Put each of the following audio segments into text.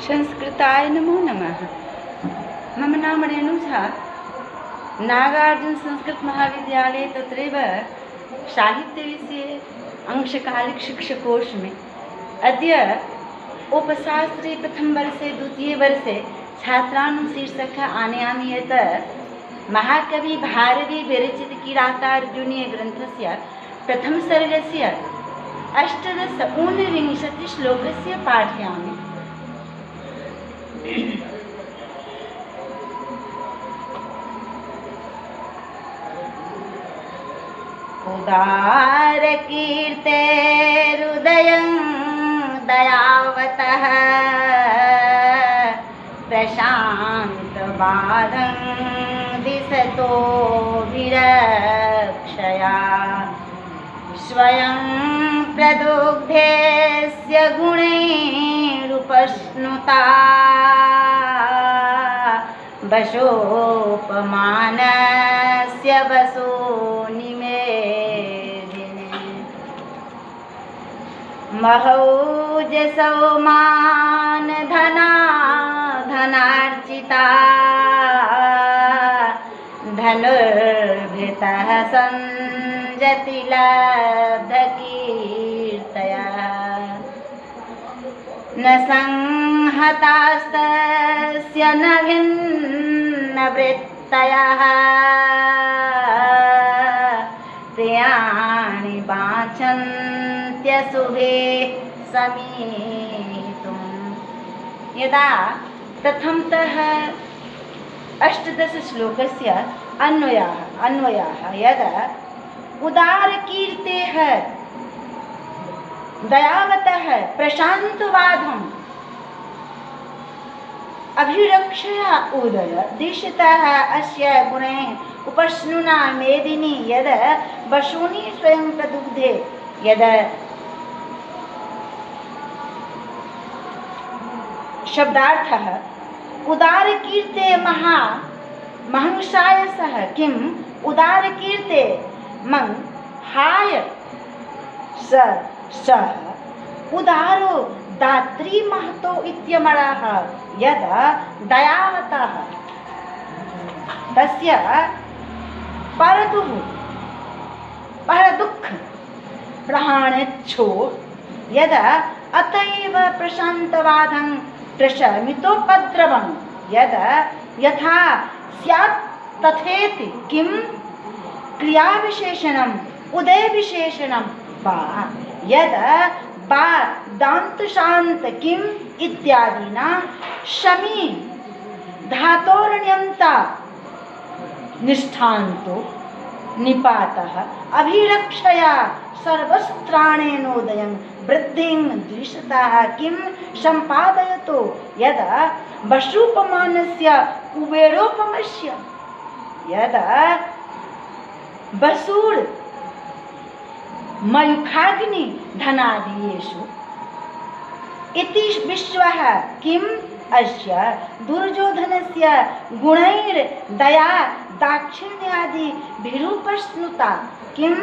संस्कृताय नमो नमः। मम नाम रेणुझा। नागार्जुन संस्कृत महाविद्यालये तत्रैव साहित्यविषये अंशकालिकशिक्षकोष में अद्य उपशास्त्रे प्रथम वर्षे द्वितीय वर्षे छात्राणां शीर्षकः आनयामि यत् महाकवि भारवी विरचित किरातार्जुनीय ग्रन्थस्य प्रथम सर्गस्य 8-19 श्लोकस्य पाठयामि। उदार कीर्ते हृदयं दयावतः प्रशांत बाधं दिशतो विरक्षया स्वयं प्रदुग्धेस्य गुणैरुपश्नुता वशोपमानस्य वसो निमेदिने महौजसौ मान धनार्जिता धनुर्भृतः संजति लब्धकीर्तया न संहतास्तस्य न भिन्नवृत्तयः प्रियाणि वाञ्छन्त्यशुभे समीतुम्। यदा प्रथमतः 18 श्लोकस्य अन्वयाः यदा उदारकीर्तेः दयावतः प्रशान्तवाधम् अभिरक्षया उदय दिशतः अस्य गुणैः उपश्नुना मेदिनी यद वशूनि स्वयं प्रदुग्धे यद शब्दार्थः उदारकीर्ते महंसाय सह किम् उदारकीर्ते मं हाय सः उदारो दात्री महतो इत्यमरः यदा दयावतः तस्य परदुःख प्रहाणेच्छो यदा अतएव प्रशान्तवादं प्रशमितोपद्रवं यदा यथा स्यात् तथेति किं क्रियाविशेषणम् उदयविशेषणं वा यदा बा दान्तशान्त किम् इत्यादिना शमी धातोर्ण्यन्ता निष्ठान्तो निपातः अभिरक्षया सर्वस्त्राणेनोदयं वृद्धिं द्विषतः किं सम्पादयतो यदा वशुपमानस्य कुबेरोपमस्य यदा वसूर् मयूखाग्नि धनादिषु इति विश्वः किम् अस्य दुर्योधनस्य गुणैर्दया दाक्षिण्यादि भिरूपश्नुता किं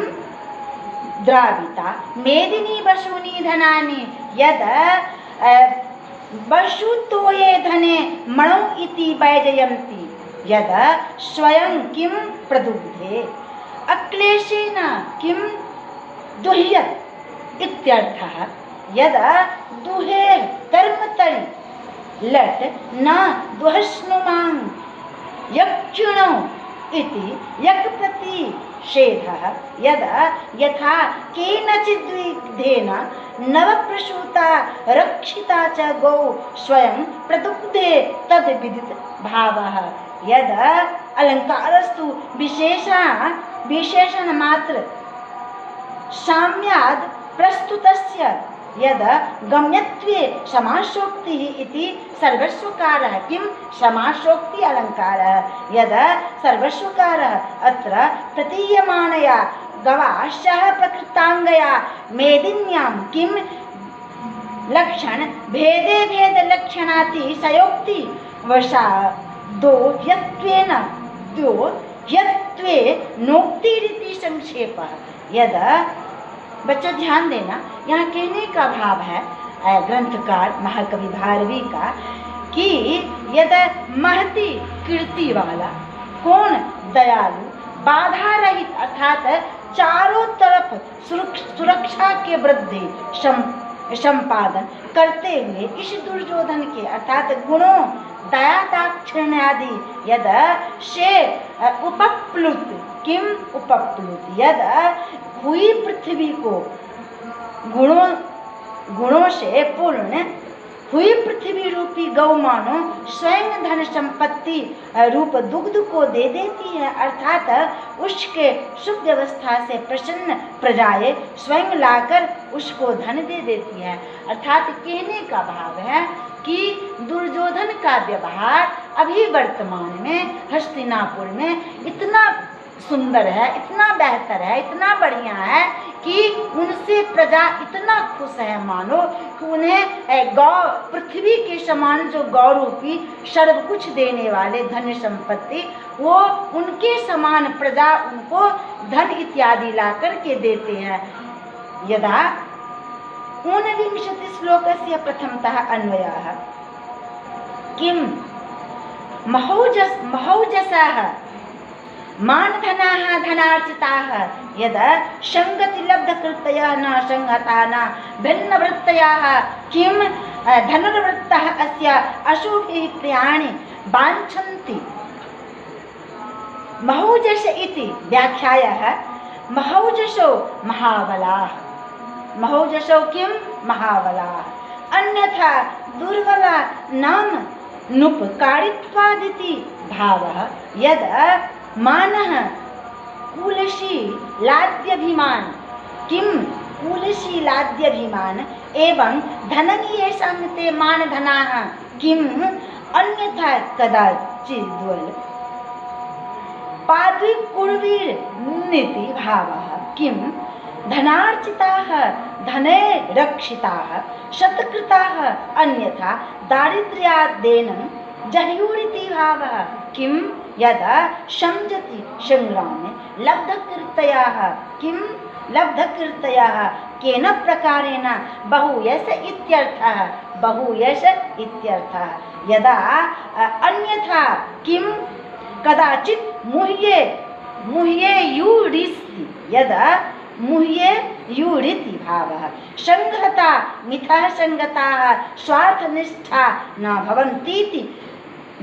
द्राविता मेदिनी वशूनि धनानि यद वशुतोये धने मणौ इति वैजयन्ति यद स्वयं किं प्रदुग्धे अक्लेशेन किं दुह्यत् इत्यर्थः यदा दुहे कर्मतरि लट् न दुहश्नुमां यक्षुणौ इति यक्प्रतिषेधः यदा यथा केनचिद्विधेन नवप्रसूता रक्षिता च गौ स्वयं प्रदुग्धे तद्विदित भावः यदा अलङ्कारस्तु विशेषणमात्र साम्याद् प्रस्तुतस्य यदा गम्यत्वे समासोक्तिः इति सर्वस्वकारः किं समासोक्ति अलङ्कारः यदा सर्वस्वकारः अत्र प्रतीयमानया गवाशः प्रकृताङ्गया मेदिन्यां किं लक्षण भेदे भेद लक्षणाति सयोक्ति वशा दोह्यत्वे नोक्तिरिति संक्षेपः यदा बच्चों ध्यान देना, यहाँ कहने का भाव है ग्रंथकार महाकवि भारवी का कि यद महती कीर्ति वाला कौन दयालु बाधा रहित अर्थात चारों तरफ सुरक्षा के वृद्धि संपादन करते हुए इस दुर्योधन के अर्थात गुणों दया दाक्षिण्य आदि यद से उपप्लुत किम उपप्लुत यद हुई पृथ्वी को गुणों से पूर्ण हुई पृथ्वी रूपी गौ मानो स्वयं धन संपत्ति रूप दुग्ध को दे देती है अर्थात उसके शुभ व्यवस्था से प्रसन्न प्रजाएं स्वयं लाकर उसको धन दे देती है। अर्थात कहने का भाव है कि दुर्योधन का व्यवहार अभी वर्तमान में हस्तिनापुर में इतना सुंदर है, इतना बेहतर है, इतना बढ़िया है कि उनसे प्रजा इतना खुश है मानो कि उन्हें गौ पृथ्वी के समान जो गौ रूपी सर्व कुछ देने वाले धन संपत्ति वो उनके समान प्रजा उनको धन इत्यादि ला करके देते हैं। यदा 29 श्लोकस्य प्रथमतः अन्वयः किम महौजसः मानधनाः धनार्जिताः यदा संगति लब्धकृतयः न संहता न भिन्नवृत्तयः किं धनुर्वृत्तः अस्य अशुभिः प्रियाणि वाञ्छन्ति। महौजस इति व्याख्यायः महौजसो महाबलाः महौजसो किं महाबलाः अन्यथा दुर्बला नाम नुपकारित्वादिति भावः यदा मानः कुलशीलाद्यभिमान किम कुलशीलाद्यभिमान एवं धननीय संगते मानधनाः किम अन्यथा कदाचिद्वल पाद्विकुर्वीर नीति भावः किम धनार्जिताः धने रक्षिताः शतकृताः अन्यथा दारिद्र्यादेन जह्युरिति भावः किम यदा समझति संग्रामे लब्धकीर्तयः किम लब्धकीर्तयः केन प्रकारेण बहुयश इत्यर्थः बहुयश इत्यर्थः यदा अन्यथा किम कदाचित् मुह्ये यूरिति यदा मुह्ये यूरिति भावः संगता मिथः संगताः स्वार्थनिष्ठा न भवन्तीति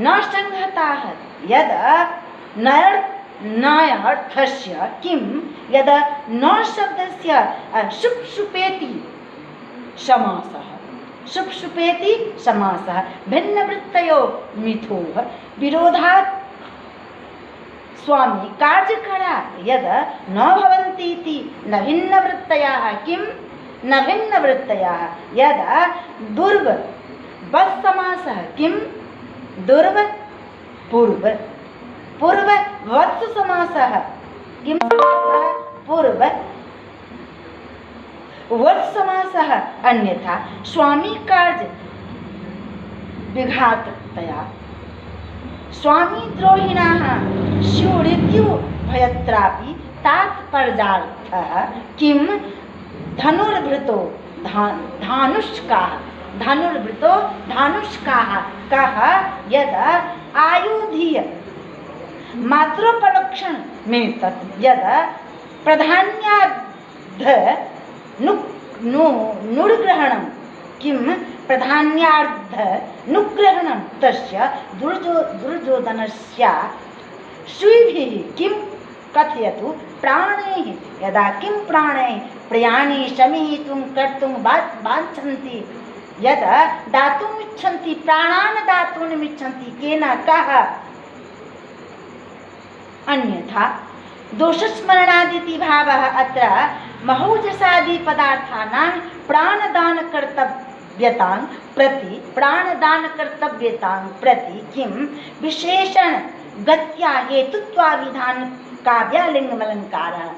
न संगताः यदा नयर्थस्य किं यदा न शब्दस्य शुप्शुपेति समासः भिन्नवृत्तयो मिथोः विरोधात् स्वामी कार्यकरा यदा न भवन्तीति न भिन्नवृत्तयः किं न भिन्नवृत्तयः यदा दुर्व वत्समासः किं दुर्व पूर्व वत्स समासः किं पूर्व वत्स समासः अन्यथा स्वामी कार्य विघाततया स्वामी द्रोहिणाः स्युरित्यु भयत्रापि तात्पर्यार्थः किं धनुर्भृतो धानुष्काः कः यदा आयुधीय मात्रोपलक्षण में तत् यदा प्रधान्यार्ध नुग्रहणं किं प्रधान्यार्ध नुग्रहणं तस्य दुर्योधनस्य स्वीभिः किं कथयतु प्राणैः यदा किं प्राणैः प्रयाणी शमितुं कर्तुं वाञ्छन्ति यदा दातुम् इच्छन्ति प्राणान् दातुम् इच्छन्ति केन कः अन्यथा दोषस्मरणादिति भावः अत्र महौजसादि पदार्थानां प्राणदानकर्तव्यतां प्रति किं विशेषण गत्या हेतुत्वाविधान काव्यालिङ्गमलङ्कारः।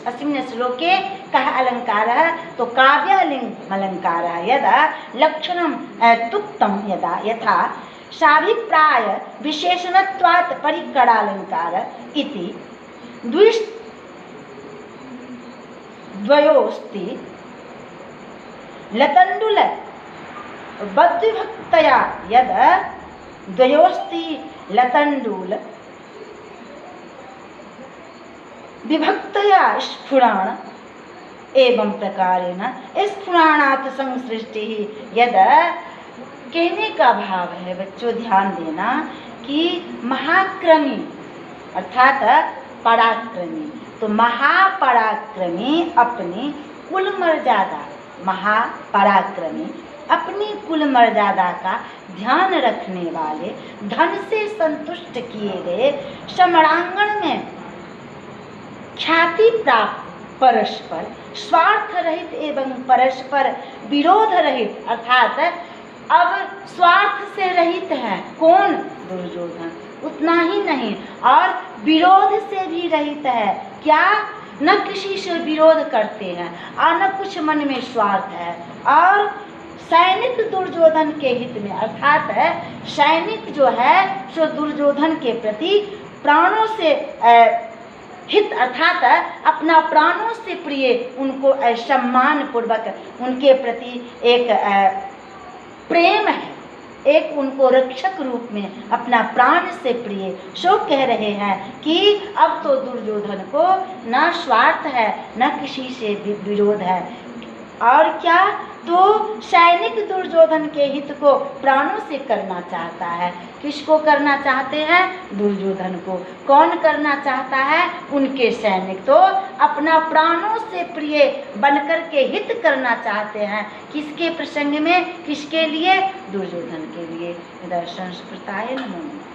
अस्मिन् श्लोके कः अलङ्कारः तो काव्यालिङ्गमलङ्कारः यदा लक्षणं तुक्तं यदा यथा साभिप्राय विशेषणत्वात् परिकरालङ्कार इति द्वयोस्ति लतण्डुल बद्विभक्तया यद द्वयोस्ति लतंडूल विभक्तया स्फुराण एवं प्रकारेण स्फुराणात् संसृष्टि यद। कहने का भाव है बच्चों, ध्यान देना कि महाक्रमी अर्थात पराक्रमी, तो महापराक्रमी अपनी कुल मर्यादा, महापराक्रमी अपनी कुल मर्यादा का ध्यान रखने वाले, धन से संतुष्ट किए गए, समरांगण में ख्याति प्राप्त, परस्पर स्वार्थ रहित एवं परस्पर विरोध रहित, अर्थात अब स्वार्थ से रहित है कौन? दुर्योधन। उतना ही नहीं और विरोध से भी रहित है। क्या? न किसी से विरोध करते हैं और न कुछ मन में स्वार्थ है। और सैनिक दुर्योधन के हित में, अर्थात सैनिक जो है सो दुर्योधन के प्रति प्राणों से हित, अर्थात अपना प्राणों से प्रिय उनको सम्मान पूर्वक उनके प्रति एक प्रेम है, एक उनको रक्षक रूप में अपना प्राण से प्रिय। सो कह रहे हैं कि अब तो दुर्योधन को न स्वार्थ है न किसी से विरोध है। और क्या? तो सैनिक दुर्योधन के हित को प्राणों से करना चाहता है। किसको करना चाहते हैं? दुर्योधन को। कौन करना चाहता है? उनके सैनिक तो अपना प्राणों से प्रिय बनकर के हित करना चाहते हैं। किसके प्रसंग में? किसके लिए? दुर्योधन के लिए। इधर संस्कृताय नमः।